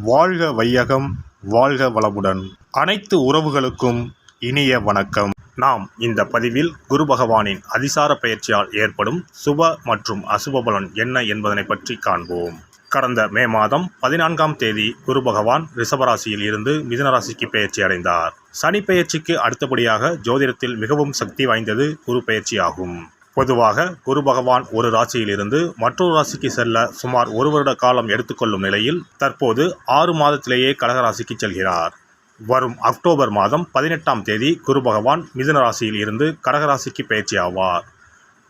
வாழ்க வையகம், வாழ்க வளமுடன். அனைத்து உறவுகளுக்கும் இனிய வணக்கம். நாம் இந்த பதிவில் குரு பகவானின் அதிசார பெயர்ச்சியால் ஏற்படும் சுப மற்றும் அசுப பலன் என்ன என்பதனை பற்றி காண்போம். கடந்த மே மாதம் 14ஆம் தேதி குரு பகவான் ரிஷபராசியில் இருந்து மிதுன ராசிக்கு பெயர்ச்சி அடைந்தார். சனி பெயர்ச்சிக்கு அடுத்தபடியாக ஜோதிடத்தில் மிகவும் சக்தி வாய்ந்தது குரு பெயர்ச்சி ஆகும். பொதுவாக குரு பகவான் ஒரு ராசியிலிருந்து மற்றொரு ராசிக்கு செல்ல சுமார் 1 வருட காலம் எடுத்துக்கொள்ளும் நிலையில் தற்போது 6 மாதத்திலேயே கடகராசிக்கு செல்கிறார். வரும் அக்டோபர் மாதம் 18ஆம் தேதி குரு பகவான் மிதுன ராசியில் இருந்து கடகராசிக்கு பயிற்சி ஆவார்.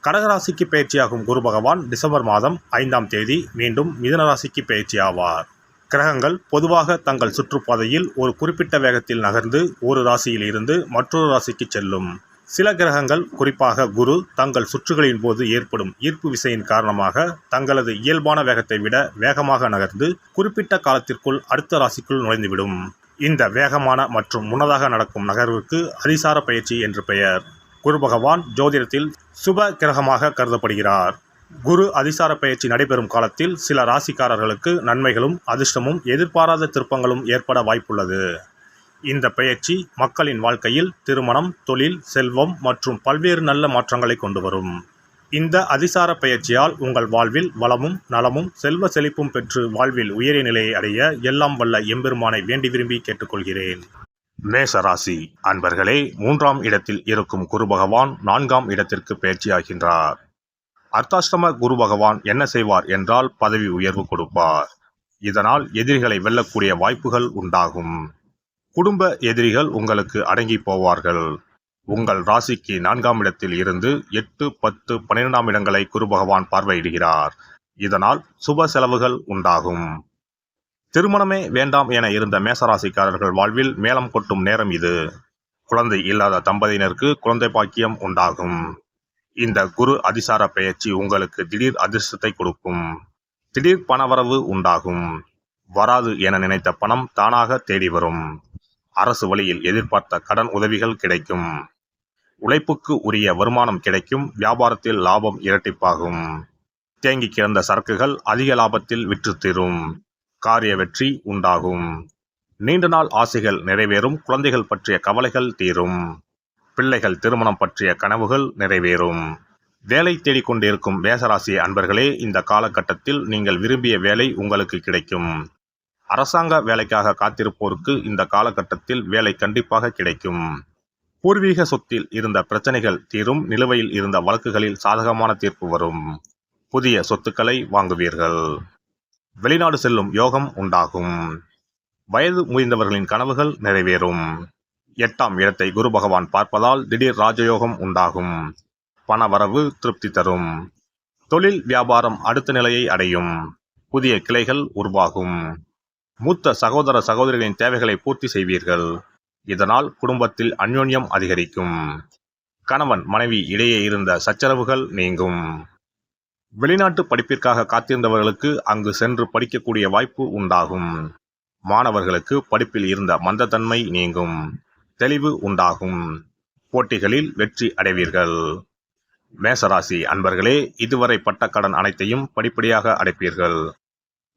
கடகராசிக்கு பயிற்சியாகும் குரு பகவான் டிசம்பர் மாதம் 5ஆம் தேதி மீண்டும் மிதுன ராசிக்கு பயிற்சி ஆவார். கிரகங்கள் பொதுவாக தங்கள் சுற்றுப்பாதையில் ஒரு குறிப்பிட்ட வேகத்தில் நகர்ந்து ஒரு ராசியில் இருந்து மற்றொரு ராசிக்கு செல்லும். சில கிரகங்கள், குறிப்பாக குரு, தங்கள் சுற்றுகளின் போது ஏற்படும் ஈர்ப்பு விசையின் காரணமாக தங்களது இயல்பான வேகத்தை விட வேகமாக நகர்ந்து குறிப்பிட்ட காலத்திற்குள் அடுத்த ராசிக்குள் நுழைந்துவிடும். இந்த வேகமான மற்றும் முன்னதாக நடக்கும் நகர்வுக்கு அதிசார பயிற்சி என்று பெயர். குரு பகவான் ஜோதிடத்தில் சுப கிரகமாக கருதப்படுகிறார். குரு அதிசார பயிற்சி நடைபெறும் காலத்தில் சில ராசிக்காரர்களுக்கு நன்மைகளும் அதிர்ஷ்டமும் எதிர்பாராத திருப்பங்களும் ஏற்பட வாய்ப்புள்ளது. இந்த பெயர்ச்சி மக்களின் வாழ்க்கையில் திருமணம், தொழில், செல்வம் மற்றும் பல்வேறு நல்ல மாற்றங்களை கொண்டு வரும். இந்த அதிசார பெயர்ச்சியால் உங்கள் வாழ்வில் வளமும் நலமும் செல்வ செழிப்பும் பெற்று வாழ்வில் உயரிய நிலையை அடைய எல்லாம் வல்ல எம்பெருமானை வேண்டி விரும்பி கேட்டுக்கொள்கிறேன். மேஷராசி அன்பர்களே, 3ஆம் இடத்தில் இருக்கும் குரு பகவான் 4ஆம் இடத்திற்கு பெயர்ச்சியாகின்றார். அர்த்தாஷ்டம குரு பகவான் என்ன செய்வார் என்றால் பதவி உயர்வு கொடுப்பார். இதனால் எதிரிகளை வெல்லக்கூடிய வாய்ப்புகள் உண்டாகும். குடும்ப எதிரிகள் உங்களுக்கு அடங்கி போவார்கள். உங்கள் ராசிக்கு 4ஆம் இடத்தில் இருந்து 8, 10, 12ஆம் இடங்களை குரு பகவான் பார்வையிடுகிறார். இதனால் சுப செலவுகள் உண்டாகும். திருமணமே வேண்டாம் என இருந்த மேசராசிக்காரர்கள் வாழ்வில் மேளம் கொட்டும் நேரம் இது. குழந்தை இல்லாத தம்பதியினருக்கு குழந்தை பாக்கியம் உண்டாகும். இந்த குரு அதிசார பெயர்ச்சி உங்களுக்கு திடீர் அதிர்ஷ்டத்தை கொடுக்கும். திடீர் பணவரவு உண்டாகும். வராது என நினைத்த பணம் தானாக தேடி வரும். அரசு வழியில் எதிர்பார்த்த கடன் உதவிகள் கிடைக்கும். உழைப்புக்கு உரிய வருமானம் கிடைக்கும். வியாபாரத்தில் லாபம் இரட்டிப்பாகும். தேங்கி கிடந்த சரக்குகள் அதிக லாபத்தில் விற்று தீரும். காரிய வெற்றி உண்டாகும். நீண்ட நாள் ஆசைகள் நிறைவேறும். குழந்தைகள் பற்றிய கவலைகள் தீரும். பிள்ளைகள் திருமணம் பற்றிய கனவுகள் நிறைவேறும். வேலை தேடிக்கொண்டிருக்கும் மேஷராசி அன்பர்களே, இந்த காலகட்டத்தில் நீங்கள் விரும்பிய வேலை உங்களுக்கு கிடைக்கும். அரசாங்க வேலைக்காக காத்திருப்போருக்கு இந்த காலகட்டத்தில் வேலை கண்டிப்பாக கிடைக்கும். பூர்வீக சொத்தில் இருந்த பிரச்சனைகள் தீரும். நிலுவையில் இருந்த வழக்குகளில் சாதகமான தீர்ப்பு வரும். புதிய சொத்துக்களை வாங்குவீர்கள். வெளிநாடு செல்லும் யோகம் உண்டாகும். வயது முதிர்ந்தவர்களின் கனவுகள் நிறைவேறும். 8ஆம் இடத்தை குரு பகவான் பார்ப்பதால் திடீர் ராஜயோகம் உண்டாகும். பணவரவு திருப்தி தரும். தொழில் வியாபாரம் அடுத்த நிலையை அடையும். புதிய கிளைகள் உருவாகும். மூத்த சகோதர சகோதரிகளின் தேவைகளை பூர்த்தி செய்வீர்கள். இதனால் குடும்பத்தில் அந்யோன்யம் அதிகரிக்கும். கணவன் மனைவி இடையே இருந்த சச்சரவுகள் நீங்கும். வெளிநாட்டு படிப்பிற்காக காத்திருந்தவர்களுக்கு அங்கு சென்று படிக்கக்கூடிய வாய்ப்பு உண்டாகும். மாணவர்களுக்கு படிப்பில் இருந்த மந்தத்தன்மை நீங்கும். தெளிவு உண்டாகும். போட்டிகளில் வெற்றி அடைவீர்கள். மேசராசி அன்பர்களே, இதுவரை பட்ட கடன் அனைத்தையும் படிப்படியாக அடைப்பீர்கள்.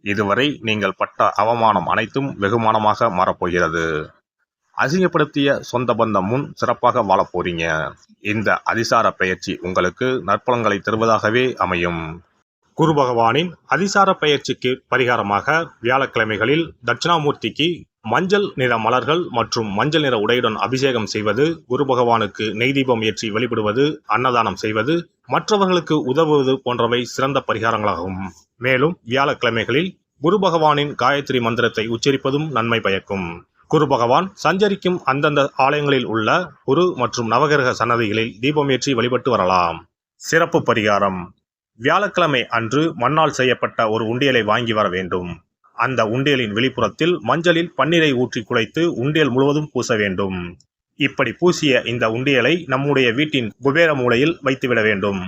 இதுவரை நீங்கள் பட்ட அவமானம் அனைத்தும் வெகுமானமாக மாறப்போகிறது. அசிங்கப்படுத்திய சொந்த பந்தம் முன் சிறப்பாக வாழப்போறீங்க. இந்த அதிசார பெயர்ச்சி உங்களுக்கு நற்பலன்களை தருவதாகவே அமையும். குரு பகவானின் அதிசார பெயர்ச்சிக்கு பரிகாரமாக வியாழக்கிழமைகளில் தட்சிணாமூர்த்திக்கு மஞ்சள் நிற மலர்கள் மற்றும் மஞ்சள் நிற உடையுடன் அபிஷேகம் செய்வது, குரு பகவானுக்கு நெய் தீபம் ஏற்றி வழிபடுவது, அன்னதானம் செய்வது, மற்றவர்களுக்கு உதவுவது போன்றவை சிறந்த பரிகாரங்களாகும். மேலும் வியாழக்கிழமைகளில் குரு பகவானின் காயத்ரி மந்திரத்தை உச்சரிப்பதும் நன்மை பயக்கும். குரு பகவான் சஞ்சரிக்கும் அந்தந்த ஆலயங்களில் உள்ள குரு மற்றும் நவகிரக சன்னதிகளில் தீபமேற்றி வழிபட்டு வரலாம். சிறப்பு பரிகாரம்: வியாழக்கிழமை அன்று மண்ணால் செய்யப்பட்ட ஒரு உண்டியலை வாங்கி வர வேண்டும். அந்த உண்டியலின் வெளிப்புறத்தில் மஞ்சளில் பன்னீரை ஊற்றி குழைத்து உண்டியல் முழுவதும் பூச வேண்டும். இப்படி பூசிய இந்த உண்டியலை நம்முடைய வீட்டின் குபேர மூலையில் வைத்துவிட வேண்டும்.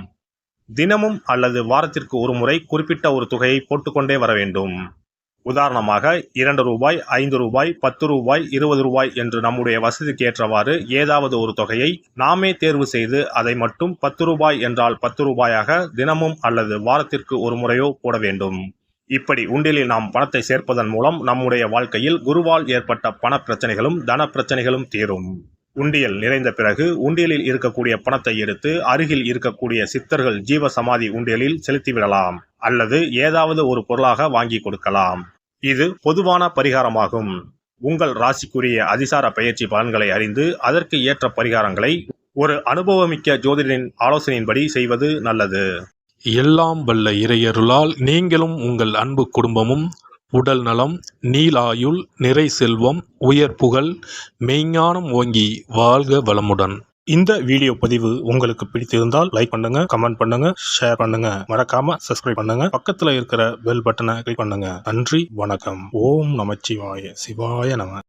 தினமும் அல்லது வாரத்திற்கு ஒரு முறை குறிப்பிட்ட ஒரு தொகையை போட்டுக்கொண்டே வர வேண்டும். உதாரணமாக 2 ரூபாய், 5 ரூபாய், 10 ரூபாய், 20 ரூபாய் என்று நம்முடைய வசதிக்கு ஏற்றவாறு ஏதாவது ஒரு தொகையை நாமே தேர்வு செய்து அதை மட்டும் 10 ரூபாய் என்றால் 10 ரூபாயாக தினமும் அல்லது வாரத்திற்கு ஒரு முறையோ போட வேண்டும். இப்படி உண்டியலில் நாம் பணத்தை சேர்ப்பதன் மூலம் நம்முடைய வாழ்க்கையில் குருவால் ஏற்பட்ட பண பிரச்சனைகளும் தன பிரச்சனைகளும் தீரும். உண்டியல் நிறைந்த பிறகு உண்டியலில் இருக்கக்கூடிய பணத்தை எடுத்து அருகில் இருக்கக்கூடிய சித்தர்கள் ஜீவ சமாதி உண்டியலில் செலுத்திவிடலாம் அல்லது ஏதாவது ஒரு பொருளாக வாங்கி கொடுக்கலாம். இது பொதுவான பரிகாரமாகும். உங்கள் ராசிக்குரிய அதிசார பெயர்ச்சி பலன்களை அறிந்து அதற்கு ஏற்ற பரிகாரங்களை ஒரு அனுபவமிக்க ஜோதிடரின் ஆலோசனையின்படி செய்வது நல்லது. எல்லாம் வல்ல இறையருளால் நீங்களும் உங்கள் அன்பு குடும்பமும் உடல் நலம், நீலாயுள், நிறை செல்வம், உயர் புகழ், மெய்ஞானம் ஓங்கி வாழ்க வளமுடன். இந்த வீடியோ பதிவு உங்களுக்கு பிடித்திருந்தால் லைக் பண்ணுங்க, கமெண்ட் பண்ணுங்க, ஷேர் பண்ணுங்க, மறக்காம சப்ஸ்கிரைப் பண்ணுங்க, பக்கத்துல இருக்கிற பெல் பட்டனை கிளிக் பண்ணுங்க. நன்றி, வணக்கம். ஓம் நமச்சிவாய, சிவாய நம.